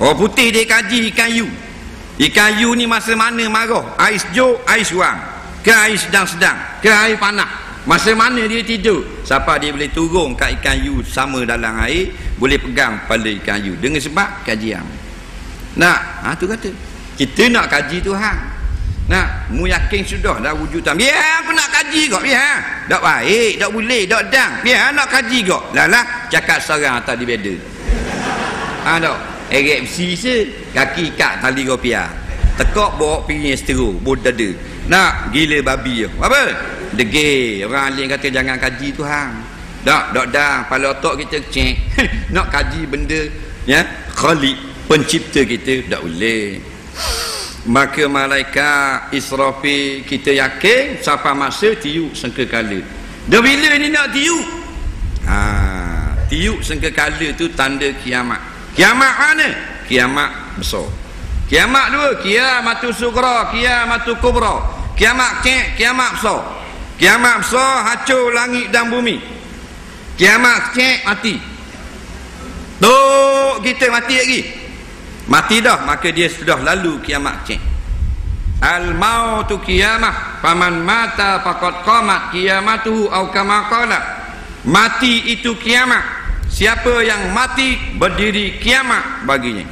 Orang putih dia kaji ikan yu. Ikan yu ni masa mana marah? Air sejuk, air suam, ke air sedang-sedang, ke air panas, masa mana dia tidur? Siapa dia boleh turun kat ikan yu sama dalam air, boleh pegang kepala ikan yu dengan sebab kajian. Nak, tu kata kita nak kaji Tuhan. Nak, mu yakin sudah dah wujudan. Biar aku nak kaji kok, biar. Tak baik, tak boleh, tak dang. Biar nak kaji kok. Lah cakap seorang atas di beda. Tak. Erekpsi je, kaki ikat tali rupiah. Tekak bawa piring estero, bodoh dada. Nak gila babi je. Apa? Degil. Orang alim kata jangan kaji Tuhan. Tak dah. Kepala otak kita cek. Nak kaji benda ya, Khaliq, pencipta kita, tak boleh. Maka malaikat Israfil kita yakin sampai masa tiup sangkakala. Dah bila ni nak tiup? Tiup sangkakala tu tanda kiamat. Kiamat mana? Kiamat besar. Kiamat dua, kiamatul sughra, kiamatul kubra. Kiamat kecil, kiamat besar. Kiamat besar hancur langit dan bumi. Kiamat kecil mati. Tok kita mati lagi. Mati dah, maka dia sudah lalu kiamat kecil. Al-mautu kiamah, faman mata faqad qamat kiamatuhu aw kama qala. Mati itu kiamat. Siapa yang mati, berdiri kiamat baginya.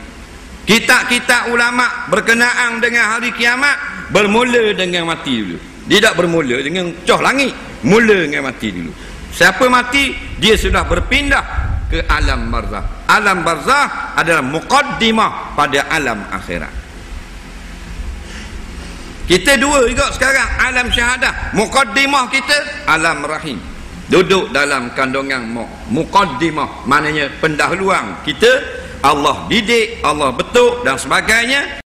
Kitab-kitab ulama berkenaan dengan hari kiamat bermula dengan mati dulu. Dia tak bermula dengan coh langit, mula dengan mati dulu. Siapa mati, dia sudah berpindah ke alam barzah. Alam barzah adalah muqaddimah pada alam akhirat. Kita dua juga sekarang, alam syahadah. Muqaddimah kita alam rahim, duduk dalam kandungan muqaddimah, maknanya pendahuluan kita. Allah didik, Allah betuk dan sebagainya.